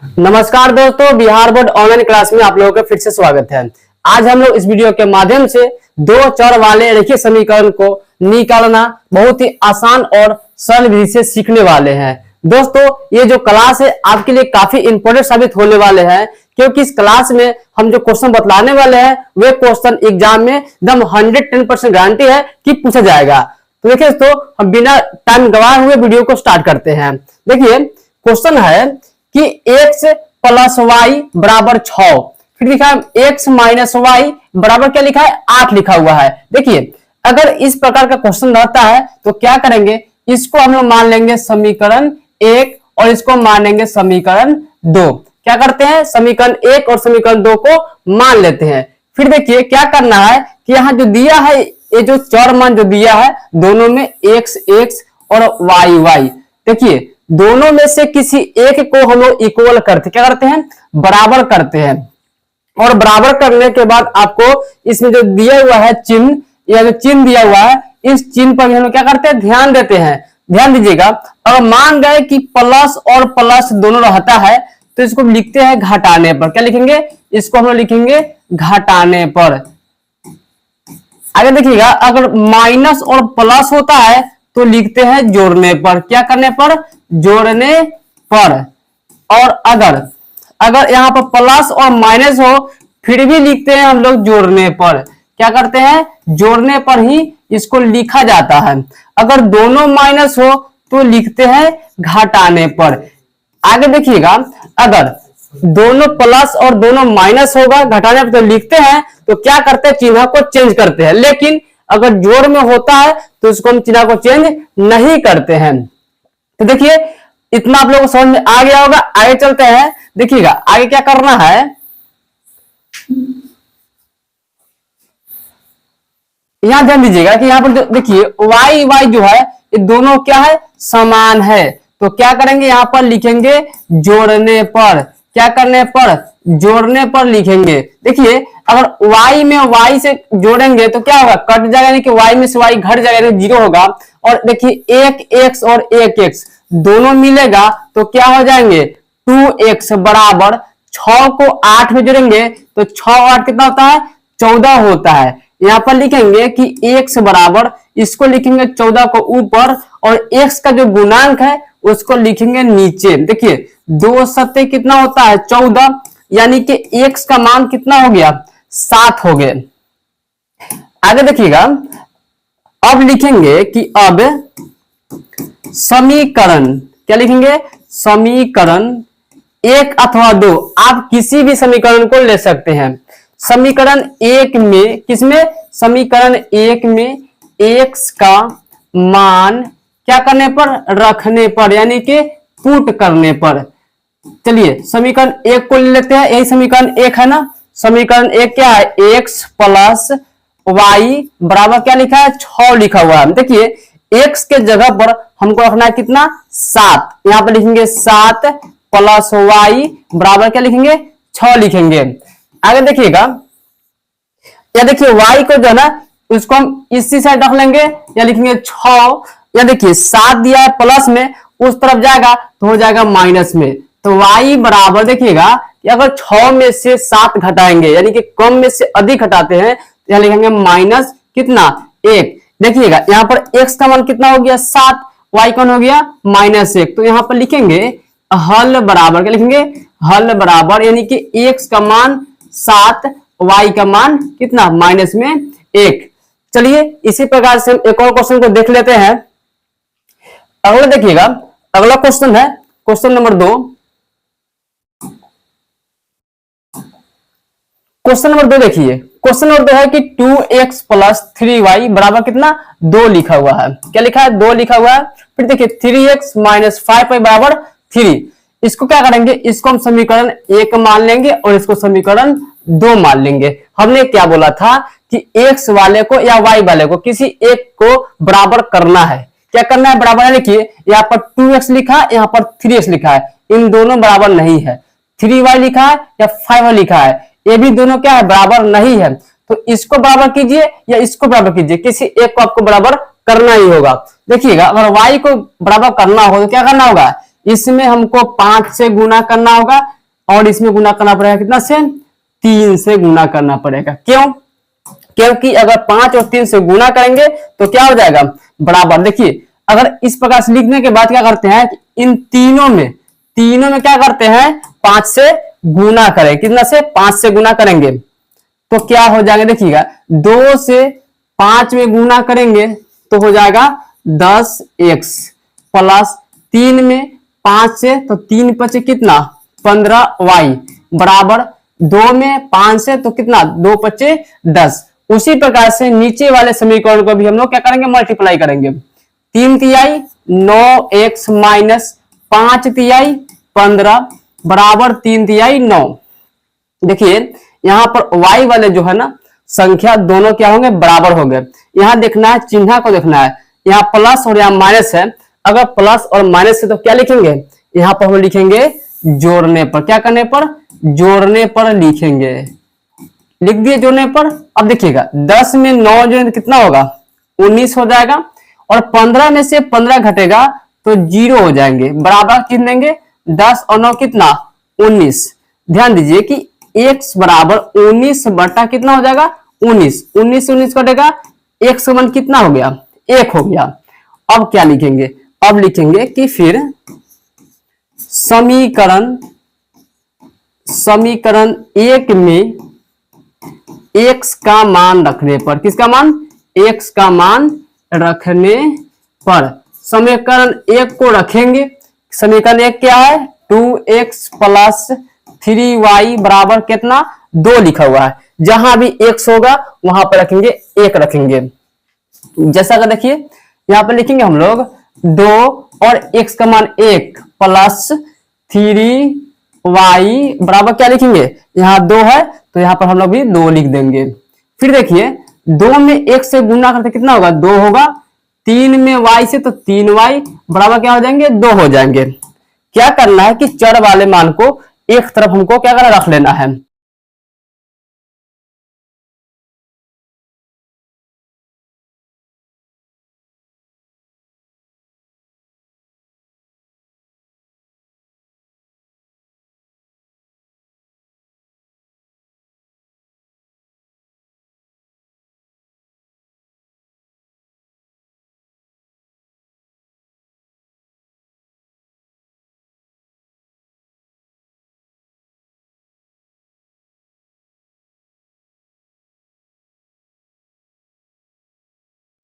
नमस्कार दोस्तों, Bihar board online class में आप लोगों का फिर से स्वागत है। आज हम लोग इस वीडियो के माध्यम से दो चर वाले रेखीय समीकरण को निकालना बहुत ही आसान और सरल विधि से सीखने वाले हैं। दोस्तों, ये जो क्लास है आपके लिए काफी इंपॉर्टेंट साबित होने वाले हैं, क्योंकि इस क्लास में हम जो क्वेश्चन बतलाने वाले हैं वे क्वेश्चन एग्जाम में एकदम 110% गारंटी है कि पूछा जाएगा। तो देखिए दोस्तों, हम बिना टाइम गवाए हुए वीडियो को स्टार्ट करते हैं। देखिए क्वेश्चन है कि x प्लस वाई बराबर 6, फिर लिखा है x माइनस वाई बराबर क्या लिखा है 8 लिखा हुआ है। देखिए अगर इस प्रकार का क्वेश्चन रहता है तो क्या करेंगे, इसको हम लोग मान लेंगे समीकरण 1 और इसको मान लेंगे समीकरण 2। क्या करते हैं, समीकरण 1 और समीकरण 2 को मान लेते हैं। फिर देखिए क्या करना है कि यहां जो दिया है, ये जो चर मान जो दिया है दोनों में x x और y y, देखिए दोनों में से किसी एक को हम लोग इक्वल करते, क्या करते हैं, बराबर करते हैं। और बराबर करने के बाद आपको इसमें जो दिया हुआ है चिन्ह, या जो चिन्ह दिया हुआ है इस चिन्ह पर हम लोग क्या करते हैं, ध्यान देते हैं। ध्यान दीजिएगा, अगर मान गए कि प्लस और प्लस दोनों रहता है तो इसको लिखते हैं घटाने पर। क्या लिखेंगे, इसको हम लोग लिखेंगे घटाने पर। आगे देखिएगा, अगर माइनस और प्लस होता है तो लिखते हैं जोड़ने पर। क्या करने पर, जोड़ने पर। और अगर यहां पर प्लस और माइनस हो फिर भी लिखते हैं हम लोग जोड़ने पर। क्या करते हैं, जोड़ने पर ही इसको लिखा जाता है। अगर दोनों माइनस हो तो लिखते हैं घटाने पर। आगे देखिएगा, अगर दोनों प्लस और दोनों माइनस होगा घटाने पर तो लिखते हैं, तो क्या करते हैं, चिन्ह को चेंज करते हैं। लेकिन अगर जोड़ में होता है तो इसको हम चिन्ह को चेंज नहीं करते हैं। तो देखिए इतना आप लोगों को समझ में आ गया होगा। आगे चलते हैं, देखिएगा आगे क्या करना है। यहां ध्यान दीजिएगा कि यहां पर देखिए वाई वाई जो है ये दोनों क्या है, समान है। तो क्या करेंगे, यहां पर लिखेंगे जोड़ने पर। क्या करने पर, जोड़ने पर लिखेंगे। देखिए अगर y में y से जोड़ेंगे तो क्या होगा, कट जाएगा, यानी कि y में से y घट जाएगा, 0 होगा। और देखिए एक x और एक x दोनों मिलेगा तो क्या हो जाएंगे, 2x बराबर 6 को 8 में जोड़ेंगे तो 6 और 8 कितना होता है, 14 होता है। यहाँ पर लिखेंगे कि x बराबर, इसको लिखेंगे 14 को ऊपर और x का जो गुणांक है उसको लिखेंगे नीचे। देखिए 2 सत्ते कितना होता है, 14, यानी कि x का मान कितना हो गया, 7 हो गए। आगे देखिएगा, अब लिखेंगे कि अब समीकरण, क्या लिखेंगे, समीकरण 1 अथवा 2, आप किसी भी समीकरण को ले सकते हैं। समीकरण 1 में, किसमें, समीकरण 1 में x का मान क्या करने पर, रखने पर, यानी कि पुट करने पर। चलिए समीकरण 1 को ले लेते हैं, यही समीकरण 1 है ना। समीकरण 1 क्या है, x प्लस वाई बराबर क्या लिखा है, 6 लिखा हुआ है। देखिए x के जगह पर हमको रखना है कितना, 7। यहां पर लिखेंगे 7 प्लस वाई बराबर क्या लिखेंगे, 6 लिखेंगे। आगे देखिएगा, या देखिए y को जो है ना उसको हम इसी साइड रख लेंगे, या लिखेंगे 6, या देखिए 7 दिया है प्लस में, उस तरफ जाएगा तो हो जाएगा माइनस में। तो y बराबर देखिएगा कि अगर 6 में से 7 घटाएंगे, यानी कि कम में से अधिक घटाते हैं, तो यहां लिखेंगे माइनस कितना, 1। देखिएगा यहां पर x का मान कितना हो गया, 7, y कौन हो गया, -1। तो यहां पर लिखेंगे हल बराबर, क्या लिखेंगे, हल बराबर, यानी कि x का मान 7, y का मान कितना, -1। चलिए इसी प्रकार से हम एक और क्वेश्चन को देख लेते हैं। अगला देखिएगा, अगला क्वेश्चन है क्वेश्चन नंबर 2। क्वेश्चन नंबर 2 देखिए, क्वेश्चन नंबर 2 है कि 2x प्लस 3y बराबर कितना, 2 लिखा हुआ है। क्या लिखा है, 2 लिखा हुआ है। फिर देखिए 3x माइनस 5y बराबर 3। इसको क्या करेंगे, इसको हम समीकरण 1 मान लेंगे और इसको समीकरण 2 मान लेंगे। हमने क्या बोला था कि x वाले को या y वाले को किसी एक को बराबर करना है। क्या करना है, बराबर है। देखिए यहाँ पर 2x लिखा है, यहाँ पर 3x लिखा है, इन दोनों बराबर नहीं है। 3y लिखा है या 5y लिखा है, ये भी दोनों क्या है, बराबर नहीं है। तो इसको बराबर कीजिए या इसको बराबर कीजिए, किसी एक को आपको बराबर करना ही होगा। देखिएगा अगर y को बराबर करना हो तो क्या करना होगा, इसमें हमको 5 से गुना करना होगा और इसमें गुना करना पड़ेगा कितना से, 3 से गुना करना पड़ेगा। क्यों? क्योंकि अगर 5 और 3 से गुना करेंगे तो क्या हो जाएगा, बराबर। देखिए अगर इस प्रकार से लिखने के बाद क्या करते हैं कि इन तीनों में क्या करते हैं, 5 से गुना करें। कितना से, 5 से गुना करेंगे तो क्या हो जाएगा, देखिएगा 2 से 5 में गुना करेंगे तो हो जाएगा 10x प्लस 3 में 5 से तो 3 पचे कितना 15y बराबर 2 में 5 से तो कितना 2 पचे 10। उसी प्रकार से नीचे वाले समीकरण को भी हम लोग क्या करेंगे, मल्टीप्लाई करेंगे। 3 तिहाई 9x माइनस 5 तिहाई 15 बराबर 3 तिहाई 9। देखिए यहां पर y वाले जो है ना संख्या दोनों क्या होंगे, बराबर होंगे। यहां देखना है, चिन्ह को देखना है, यहाँ प्लस और यहाँ माइनस है। अगर प्लस और माइनस है तो क्या लिखेंगे, यहाँ पर हम लिखेंगे जोड़ने पर। क्या करने पर, जोड़ने पर लिखेंगे। लिख दिए जोड़ने पर। अब देखिएगा 10 में 9 जोड़ेंगे तो कितना होगा, 19 हो जाएगा और 15 में से 15 घटेगा तो 0 हो जाएंगे। बराबर कितने देंगे, 10 और 9 कितना 19। ध्यान दीजिए कि x बराबर 19 बटा कितना हो जाएगा 19। 19 से 19 कटेगा, x का मान कितना हो गया, 1 हो गया। अब क्या लिखेंगे, अब लिखेंगे कि फिर समीकरण 1 में x का मान रखने पर, किसका मान, x का मान रखने पर समीकरण 1 को रखेंगे। समीकरण 1 क्या है, 2x प्लस 3y बराबर कितना 2 लिखा हुआ है। जहां भी x होगा वहां पर रखेंगे 1 रखेंगे। जैसा अगर देखिए यहां पर लिखेंगे हम लोग 2 और x का मान 1 प्लस 3y बराबर क्या लिखेंगे, यहाँ 2 है तो यहाँ पर हम लोग भी 2 लिख देंगे। फिर देखिए 2 में 1 से गुना करते कितना होगा, 2 होगा। 3 में y से तो 3y बराबर क्या हो जाएंगे, 2 हो जाएंगे। क्या करना है कि चर वाले मान को एक तरफ हमको क्या करना, रख लेना है।